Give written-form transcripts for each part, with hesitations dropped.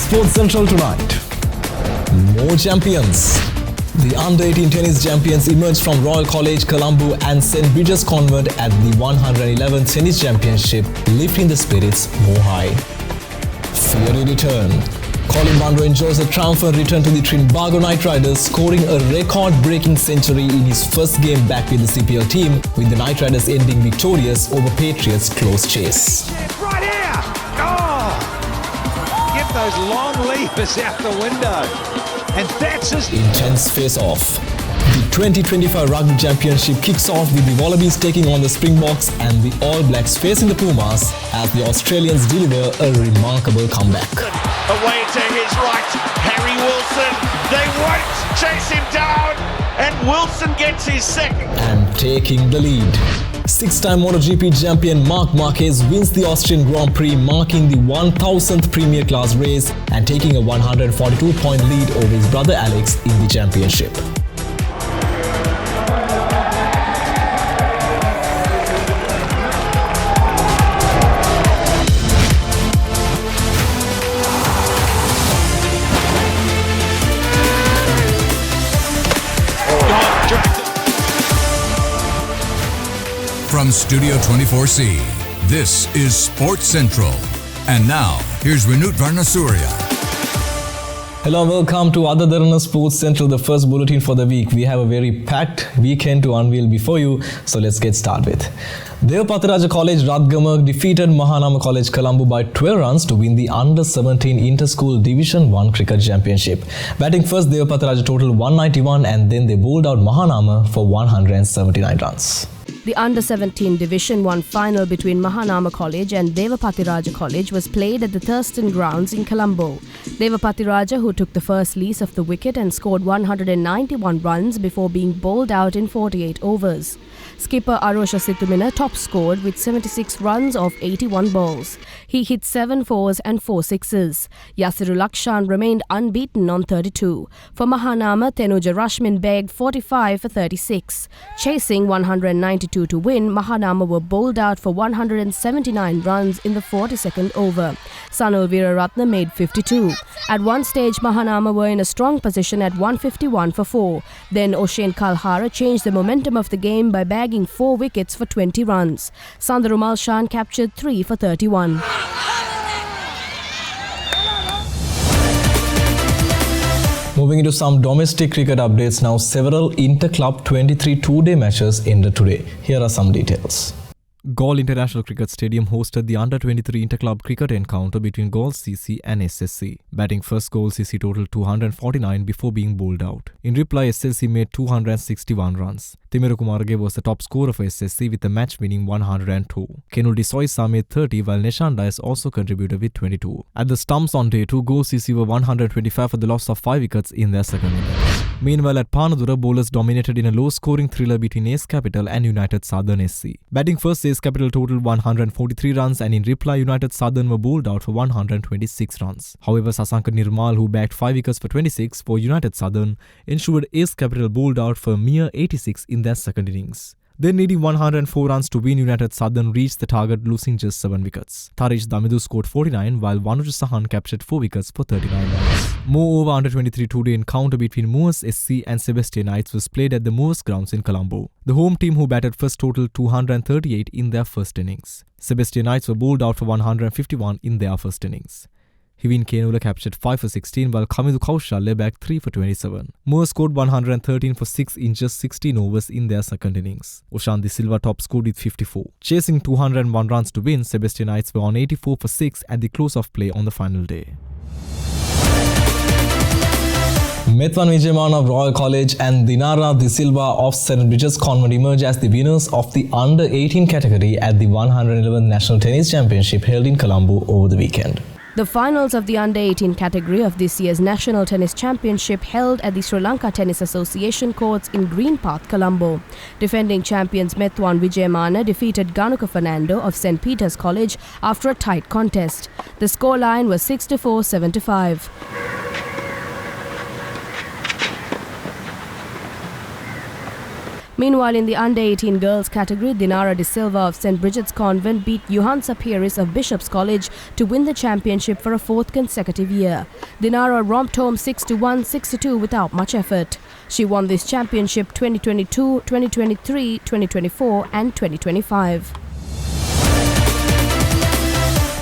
Sports Central tonight. More champions. The under-18 tennis champions emerged from Royal College, Colombo and St. Bridget's Convent at the 111th Tennis Championship, lifting the spirits more high. Fiery return. Colin Munro enjoys a triumphant return to the Trinbago Knight Riders, scoring a record-breaking century in his first game back with the CPL team, with the Knight Riders ending victorious over Patriots' close chase. Right here! Oh! Get those long levers out the window. And that's his intense face-off. The 2025 Rugby Championship kicks off with the Wallabies taking on the Springboks and the All Blacks facing the Pumas as the Australians deliver a remarkable comeback. Away to his right, Harry Wilson. They won't chase him down, and Wilson gets his second. And taking the lead. Six-time MotoGP champion Marc Marquez wins the Austrian Grand Prix, marking the 1000th Premier Class race and taking a 142-point lead over his brother Alex in the championship. From Studio 24C, this is Sports Central. And now, here's Vinut Varnasurya. Hello and welcome to Other Derana Sports Central, the first bulletin for the week. We have a very packed weekend to unveil before you, so let's get started with. Devapatiraja College Radgama defeated Mahanama College Colombo by 12 runs to win the Under-17 Inter-School Division 1 Cricket Championship. Batting first, Devapatiraja totaled 191 and then they bowled out Mahanama for 179 runs. The Under-17 Division 1 final between Mahanama College and Devapatiraja College was played at the Thurston Grounds in Colombo. Devapatiraja, who took the first lease of the wicket and scored 191 runs before being bowled out in 48 overs. Skipper Arosha Situmina top scored with 76 runs off 81 balls. He hit 7 fours and 4 sixes. Yasiru Lakshan remained unbeaten on 32. For Mahanama, Tenuja Rashmin bagged 45 for 36. Chasing 192 to win, Mahanama were bowled out for 179 runs in the 42nd over. Sanul Veeraratne made 52. At one stage, Mahanama were in a strong position at 151 for 4. Then Oshen Kalhara changed the momentum of the game by bagging 4 wickets for 20 runs. Sandarumal Shan captured 3 for 31. Moving into some domestic cricket updates now, several inter-club 23 two-day matches ended today. Here are some details. Galle International Cricket Stadium hosted the Under-23 Inter-Club cricket encounter between Galle CC and SSC. Batting first, Galle CC totaled 249 before being bowled out. In reply, SSC made 261 runs. Timiru Kumarage was the top scorer for SSC with a match-winning 102. Kenul Desoisa made 30 while Nishan Dias also contributed with 22. At the stumps on day 2, Galle CC were 125 for the loss of 5 wickets in their second innings. Meanwhile, at Panadura, bowlers dominated in a low-scoring thriller between Ace Capital and United Southern SC. Batting first, Ace Capital totaled 143 runs and in reply, United Southern were bowled out for 126 runs. However, Sasanka Nirmal, who bagged 5 wickets for 26 for United Southern, ensured Ace Capital bowled out for a mere 86 in their second innings. Then needing 104 runs to win, United Southern reached the target, losing just 7 wickets. Tarish Damidu scored 49 while Vanuj Sahan captured 4 wickets for 39 runs. Moreover, Under-23 two-day encounter between Moors SC and Sebastian Knights was played at the Moors grounds in Colombo. The home team, who batted first, totaled 238 in their first innings. Sebastian Knights were bowled out for 151 in their first innings. Hivin Kenula captured 5 for 16 while Kamidu Kaushal lay back 3 for 27. Moore scored 113 for 6 in just 16 overs in their second innings. Oshan De Silva top scored with 54. Chasing 201 runs to win, Sebastian Knights were on 84 for 6 at the close of play on the final day. Methwan Vijayman of Royal College and Dinara De Silva of St. Bridget's Convent emerged as the winners of the Under-18 category at the 111th National Tennis Championship held in Colombo over the weekend. The finals of the Under-18 category of this year's National Tennis Championship held at the Sri Lanka Tennis Association courts in Green Park, Colombo. Defending champions Methwan Vijayamana defeated Ganuka Fernando of St. Peter's College after a tight contest. The scoreline was 6-4, 7-5. Meanwhile, in the under-18 girls category, Derana de Silva of St. Bridget's Convent beat Johansa Pieris of Bishop's College to win the championship for a fourth consecutive year. Derana romped home 6-1, 6-2 without much effort. She won this championship 2022, 2023, 2024 and 2025.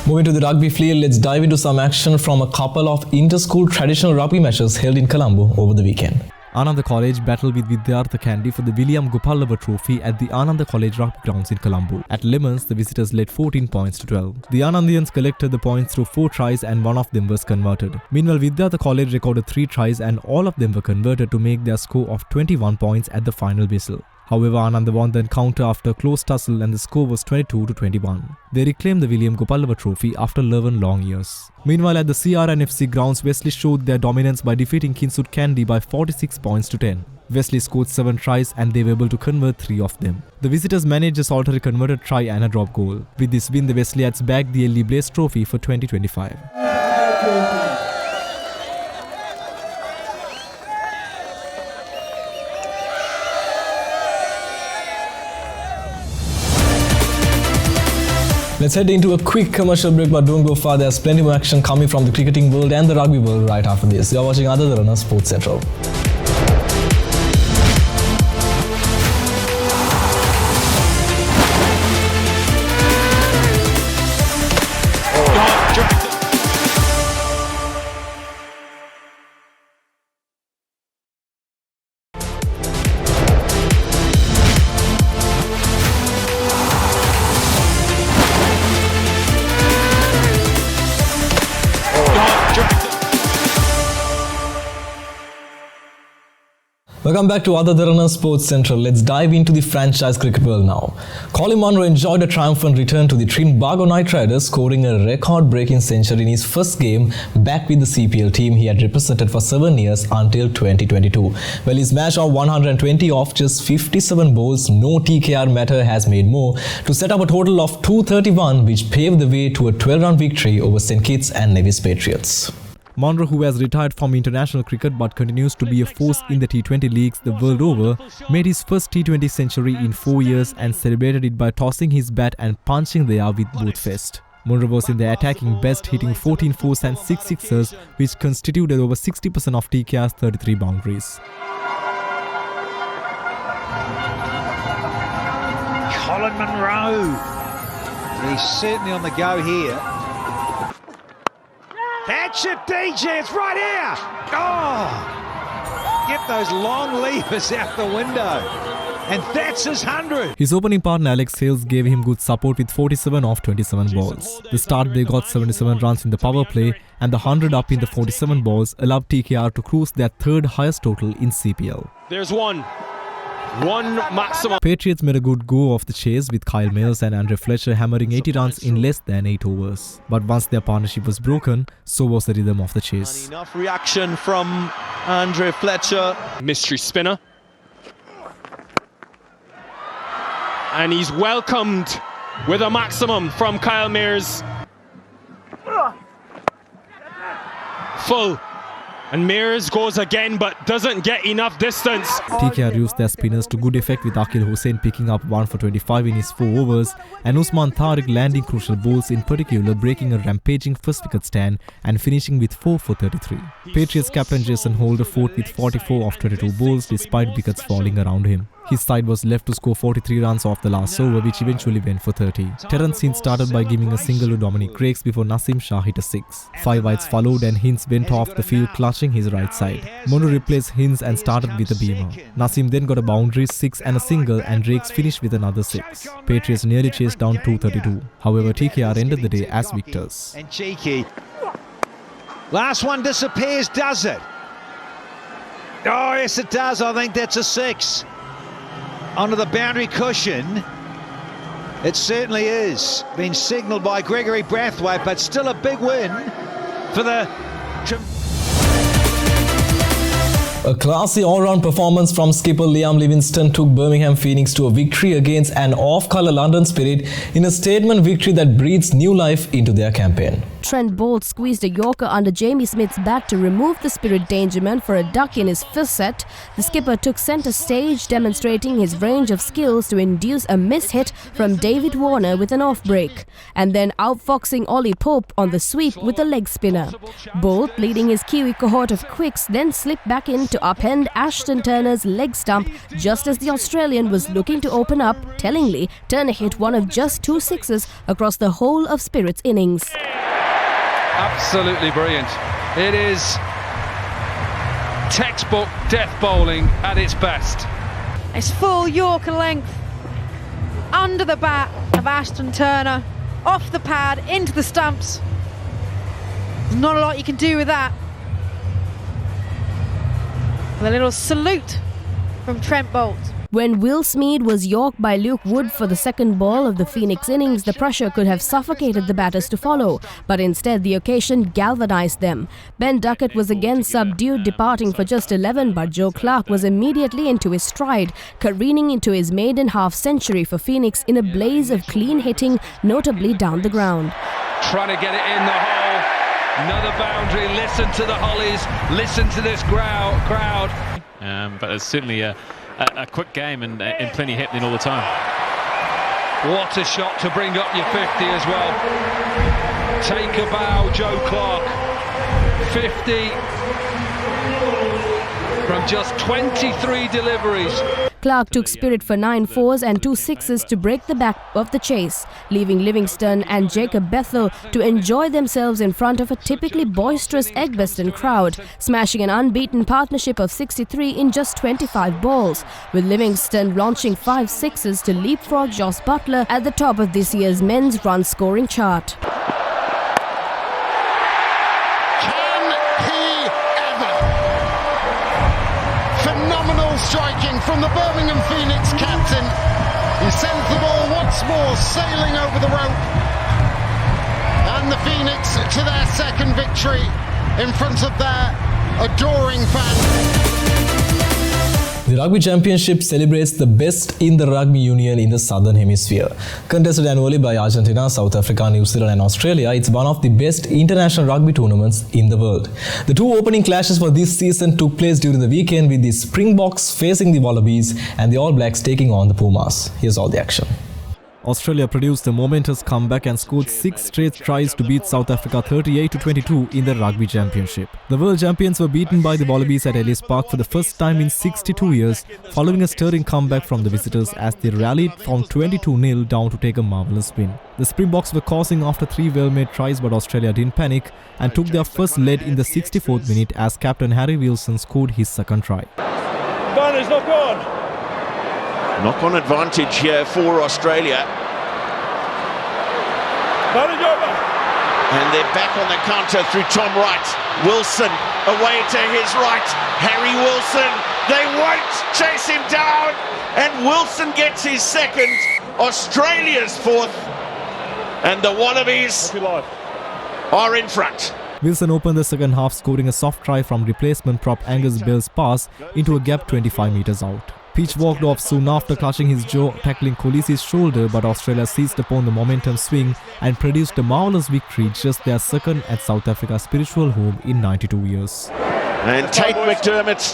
Moving to the rugby field, let's dive into some action from a couple of inter-school traditional rugby matches held in Colombo over the weekend. Ananda College battled with Vidyartha Kandy for the William Gopalava Trophy at the Ananda College Rugby Grounds in Colombo. At Lemons, the visitors led 14 points to 12. The Anandians collected the points through 4 tries and one of them was converted. Meanwhile, Vidyartha College recorded 3 tries and all of them were converted to make their score of 21 points at the final whistle. However, Ananda won the encounter after a close tussle and the score was 22-21. They reclaimed the William Gopalava Trophy after 11 long years. Meanwhile, at the CRNFC grounds, Wesley showed their dominance by defeating Kinsut Kandy by 46 points to 10. Wesley scored 7 tries and they were able to convert 3 of them. The visitors managed a solitary converted try and a drop goal. With this win, the Wesleyans bagged the LD Blaze Trophy for 2025. Let's head into a quick commercial break, but don't go far. There's plenty more action coming from the cricketing world and the rugby world right after this. You're watching Other Derana Sports Central. Welcome back to Other Derana Sports Central. Let's dive into the franchise cricket world now. Colin Munro enjoyed a triumphant return to the Trinbago Knight Riders, scoring a record-breaking century in his first game back with the CPL team he had represented for 7 years until 2022. Well, his match of 120 off just 57 balls, no TKR matter has made more to set up a total of 231, which paved the way to a 12-run victory over St. Kitts and Nevis Patriots. Munro, who has retired from international cricket but continues to be a force in the T20 leagues the world over, made his first T20 century in 4 years and celebrated it by tossing his bat and punching the air with both fists. Munro was in the attacking best, hitting 14 fours and 6 sixers, which constituted over 60% of TKR's 33 boundaries. Colin Munro. He's certainly on the go here. Catch it, DJ, it's right here! Oh! Get those long levers out the window. And that's his 100. His opening partner Alex Hales gave him good support with 47 off 27 balls. The start they got 77 runs in the power play and the 100 up in the 47 balls allowed TKR to cruise their third highest total in CPL. There's one maximum. Patriots made a good go of the chase with Kyle Mayers and Andre Fletcher hammering 80 runs in less than 8 overs. But once their partnership was broken, so was the rhythm of the chase. And enough reaction from Andre Fletcher. Mystery spinner. And he's welcomed with a maximum from Kyle Mayers. Full. And Mayers goes again but doesn't get enough distance. TKR used their spinners to good effect with Akil Hussain picking up 1 for 25 in his 4 overs and Usman Tariq landing crucial balls, in particular breaking a rampaging first wicket stand and finishing with 4 for 33. Patriots captain Jason Holder fought with 44 off 22 balls despite wickets falling around him. His side was left to score 43 runs off the last over, which eventually went for 30. Terence Hinds started by giving a single to Dominic Craig's before Nasim Shah hit a 6. 5 wides followed and Hinds went off the field clutching his right side. Munro replaced Hinds and started with a beamer. Nasim then got a boundary, 6 and a single, and Rakes finished with another 6. Patriots nearly chased down 232. However, TKR ended the day as victors. And cheeky. Last one disappears, does it? Oh, yes it does. I think that's a 6. Onto the boundary cushion. It certainly is. Been signalled by Gregory Brathwaite, but still a big win for the... A classy all-round performance from skipper Liam Livingstone took Birmingham Phoenix to a victory against an off-colour London Spirit in a statement victory that breathes new life into their campaign. Trent Bolt squeezed a Yorker under Jamie Smith's bat to remove the Spirit Dangerman for a duck in his first set, the skipper took centre stage, demonstrating his range of skills to induce a miss-hit from David Warner with an off-break, and then outfoxing Ollie Pope on the sweep with a leg spinner. Bolt, leading his Kiwi cohort of quicks, then slipped back in to upend Ashton Turner's leg stump just as the Australian was looking to open up. Tellingly, Turner hit one of just 2 sixes across the whole of Spirit's innings. Absolutely brilliant. It is textbook death bowling at its best. It's full Yorker length under the bat of Ashton Turner, off the pad, into the stumps. There's not a lot you can do with that. With a little salute from Trent Bolt. When Will Smead was yorked by Luke Wood for the second ball of the Phoenix innings, the pressure could have suffocated the batters to follow, but instead the occasion galvanised them. Ben Duckett was again subdued, departing for just 11, but Joe Clark was immediately into his stride, careening into his maiden half-century for Phoenix in a blaze of clean hitting, notably down the ground. Trying to get it in the hole. Another boundary. Listen to the Hollies. Listen to this crowd. But it's certainly a quick game and plenty happening all the time. What a shot to bring up your 50 as well. Take a bow, Joe Clark. 50 from just 23 deliveries. Clark took Spirit for 9 fours and 2 sixes to break the back of the chase, leaving Livingstone and Jacob Bethel to enjoy themselves in front of a typically boisterous Edgbaston crowd, smashing an unbeaten partnership of 63 in just 25 balls, with Livingstone launching 5 sixes to leapfrog Joss Butler at the top of this year's men's run-scoring chart. Striking from the Birmingham Phoenix captain. He sends the ball once more sailing over the rope. And the Phoenix to their second victory in front of their adoring fans. The Rugby Championship celebrates the best in the rugby union in the Southern Hemisphere. Contested annually by Argentina, South Africa, New Zealand and Australia, it's one of the best international rugby tournaments in the world. The 2 opening clashes for this season took place during the weekend, with the Springboks facing the Wallabies and the All Blacks taking on the Pumas. Here's all the action. Australia produced a momentous comeback and scored 6 straight tries to beat South Africa 38-22 in the Rugby Championship. The world champions were beaten by the Wallabies at Ellis Park for the first time in 62 years, following a stirring comeback from the visitors as they rallied from 22-0 down to take a marvellous win. The Springboks were causing after 3 well-made tries, but Australia didn't panic and took their first lead in the 64th minute as captain Harry Wilson scored his second try. Barney's not gone. Knock-on advantage here for Australia. And they're back on the counter through Tom Wright. Wilson away to his right. Harry Wilson. They won't chase him down. And Wilson gets his second. Australia's fourth. And the Wallabies are in front. Wilson opened the second half, scoring a soft try from replacement prop Angus Bell's pass into a gap 25 metres out. Peach walked off soon after clutching his jaw, tackling Colisi's shoulder, but Australia seized upon the momentum swing and produced a marvellous victory, just their second at South Africa's spiritual home in 92 years. And Tate McDermott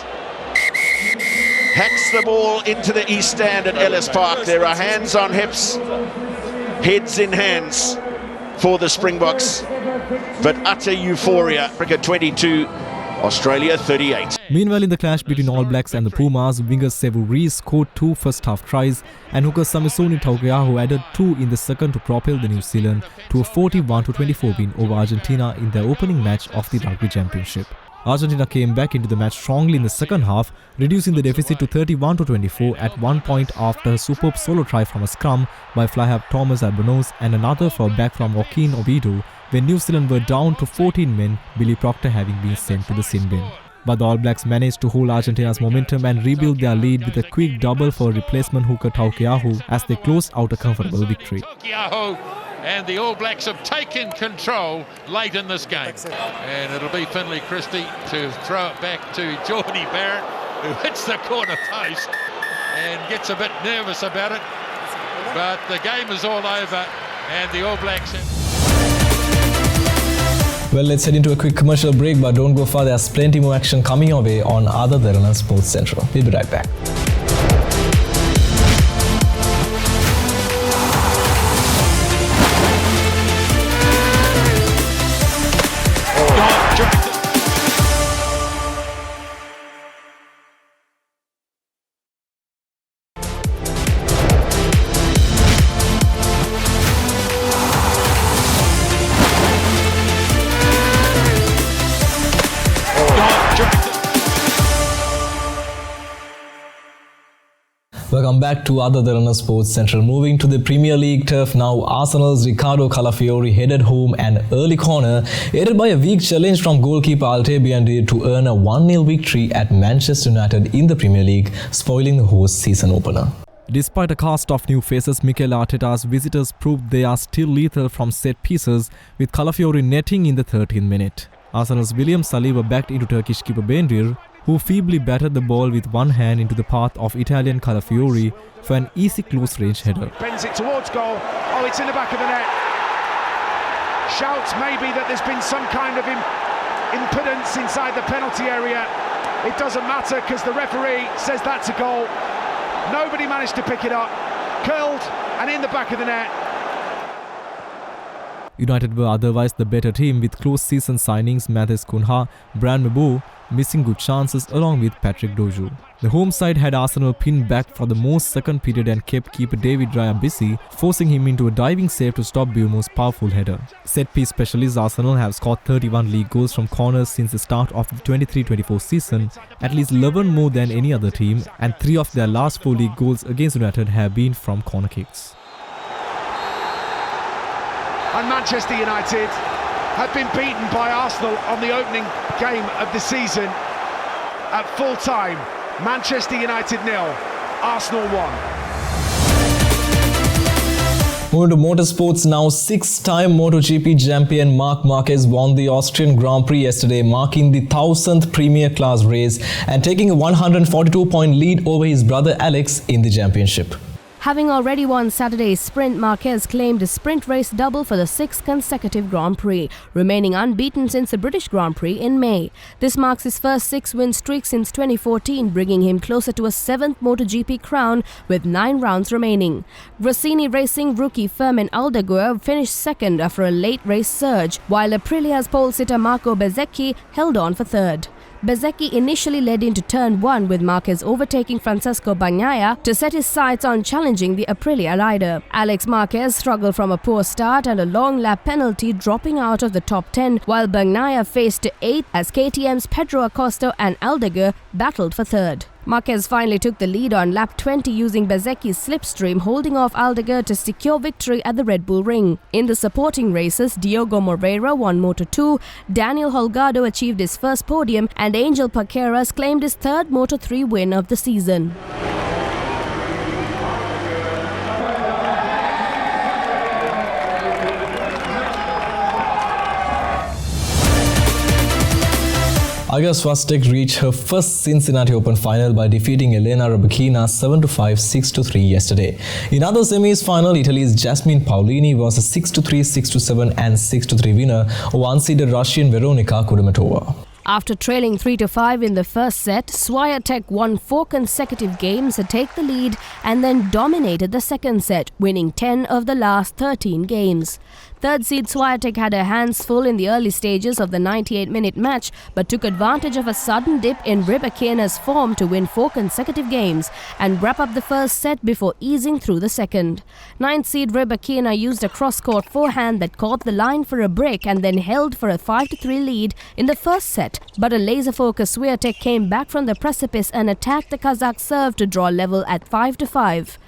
hacks the ball into the east stand at Ellis Park. There are hands on hips, heads in hands for the Springboks, but utter euphoria. Africa 22, Australia 38. Meanwhile, in the clash between All Blacks and the Pumas, winger Sevu Reece scored 2 first-half tries and hooker Samisoni Taukei'aho added 2 in the second to propel the New Zealand to a 41-24 win over Argentina in their opening match of the Rugby Championship. Argentina came back into the match strongly in the second half, reducing the deficit to 31-24 at one point after a superb solo try from a scrum by fly-half Thomas Albanese and another for back from Joaquin Ovido, when New Zealand were down to 14 men, Billy Proctor having been sent to the sin bin. But the All Blacks managed to hold Argentina's momentum and rebuild their lead with a quick double for replacement hooker Taukei'aho as they closed out a comfortable victory. Taukei'aho and the All Blacks have taken control late in this game. And it'll be Finlay Christie to throw it back to Geordie Barrett, who hits the corner post and gets a bit nervous about it. But the game is all over and the All Blacks have... Well, let's head into a quick commercial break, but don't go far. There's plenty more action coming your way on Other Derana Sports Central. We'll be right back. Welcome back to Other Derana Sports Central. Moving to the Premier League turf now, Arsenal's Riccardo Calafiori headed home an early corner, aided by a weak challenge from goalkeeper Altabian to earn a 1-0 victory at Manchester United in the Premier League, spoiling the host season opener. Despite a cast of new faces, Mikel Arteta's visitors proved they are still lethal from set pieces, with Calafiori netting in the 13th minute. Arsenal's William Saliba backed into Turkish keeper Bendir, who feebly batted the ball with one hand into the path of Italian Calafiori for an easy close-range header. Bends it towards goal. Oh, it's in the back of the net. Shouts maybe that there's been some kind of impedance inside the penalty area. It doesn't matter because the referee says that's a goal. Nobody managed to pick it up. Curled and in the back of the net. United were otherwise the better team, with close season signings Mathis Cunha, Brand Mabo missing good chances along with Patrick Doju. The home side had Arsenal pinned back for the most second period and kept keeper David Raya busy, forcing him into a diving save to stop Bumo's powerful header. Set-piece specialists Arsenal have scored 31 league goals from corners since the start of the 23-24 season, at least 11 more than any other team, and 3 of their last 4 league goals against United have been from corner kicks. And Manchester United have been beaten by Arsenal on the opening game of the season at full time. Manchester United 0, Arsenal 1. Moving to motorsports now, 6-time MotoGP champion Marc Marquez won the Austrian Grand Prix yesterday, marking the 1000th Premier Class race and taking a 142-point lead over his brother Alex in the championship. Having already won Saturday's sprint, Marquez claimed a sprint race double for the 6th consecutive Grand Prix, remaining unbeaten since the British Grand Prix in May. This marks his first 6-win streak since 2014, bringing him closer to a 7th MotoGP crown with 9 rounds remaining. Gresini Racing rookie Fermin Aldeguer finished second after a late race surge, while Aprilia's pole sitter Marco Bezzecchi held on for third. Bezzecchi initially led into turn 1, with Marquez overtaking Francesco Bagnaia to set his sights on challenging the Aprilia rider. Alex Marquez struggled from a poor start and a long lap penalty, dropping out of the top 10, while Bagnaia faced 8th as KTM's Pedro Acosta and Aldeguer battled for third. Marquez finally took the lead on lap 20 using Bezzecchi's slipstream, holding off Aldeguer to secure victory at the Red Bull Ring. In the supporting races, Diogo Moreira won Moto2, Daniel Holgado achieved his first podium, and Angel Paqueras claimed his 3rd Moto3 win of the season. Iga Swiatek reached her first Cincinnati Open final by defeating Elena Rybakina 7-5, 6-3 yesterday. In other semis final, Italy's Jasmine Paolini was a 6-3, 6-7 and 6-3 winner over unseeded Russian Veronika Kudermetova. After trailing 3-5 in the first set, Swiatek won 4 consecutive games to take the lead and then dominated the second set, winning 10 of the last 13 games. Third seed Swiatek had her hands full in the early stages of the 98-minute match, but took advantage of a sudden dip in Rybakina's form to win 4 consecutive games and wrap up the first set before easing through the second. 9th seed Rybakina used a cross-court forehand that caught the line for a break and then held for a 5-3 lead in the first set, but a laser-focused Swiatek came back from the precipice and attacked the Kazakh serve to draw level at 5-5.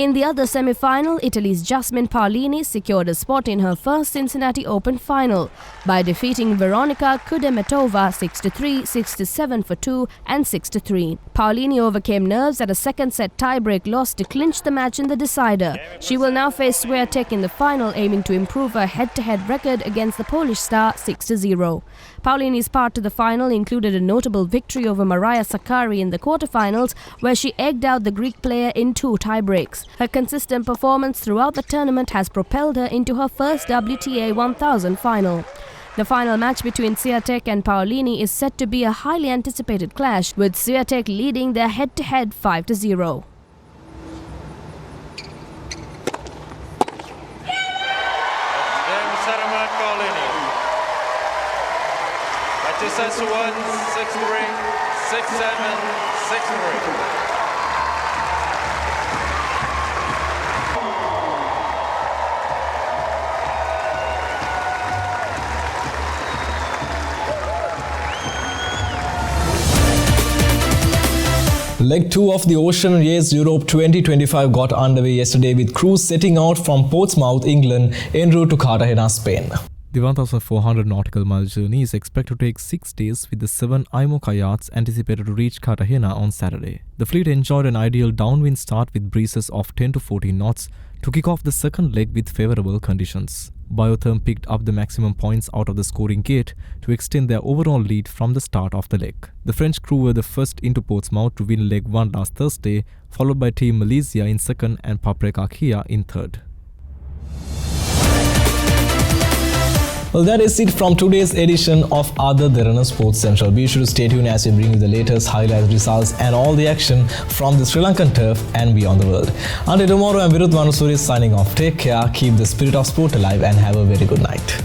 In the other semi-final, Italy's Jasmine Paolini secured a spot in her first Cincinnati Open final by defeating Veronika Kudermetova 6-3, 6-7 for 2 and 6-3. Paolini overcame nerves at a second-set tie-break loss to clinch the match in the decider. She will now face Swiatek in the final, aiming to improve her head-to-head record against the Polish star 6-0. Paolini's path to the final included a notable victory over Maria Sakkari in the quarterfinals, where she egged out the Greek player in 2 tie-breaks. Her consistent performance throughout the tournament has propelled her into her first WTA 1000 final. The final match between Swiatek and Paolini is set to be a highly anticipated clash, with Swiatek leading their head-to-head 5-0. Sets 1, 6-3, 6-7, 6-3. Leg 2 of the Ocean Race Europe 2025 got underway yesterday, with crews setting out from Portsmouth, England, en route to Cartagena, Spain. The 1,400 nautical mile journey is expected to take 6 days, with the 7 IMO kayaks anticipated to reach Cartagena on Saturday. The fleet enjoyed an ideal downwind start with breezes of 10 to 14 knots to kick off the second leg with favourable conditions. Biotherm picked up the maximum points out of the scoring gate to extend their overall lead from the start of the leg. The French crew were the first into Portsmouth to win leg 1 last Thursday, followed by Team Malaysia in second and Paprika Kia in third. Well, that is it from today's edition of Other Derana Sports Central. Be sure to stay tuned as we bring you the latest highlights, results and all the action from the Sri Lankan turf and beyond the world. Until tomorrow, I'm Virudh Manusuri signing off. Take care, keep the spirit of sport alive and have a very good night.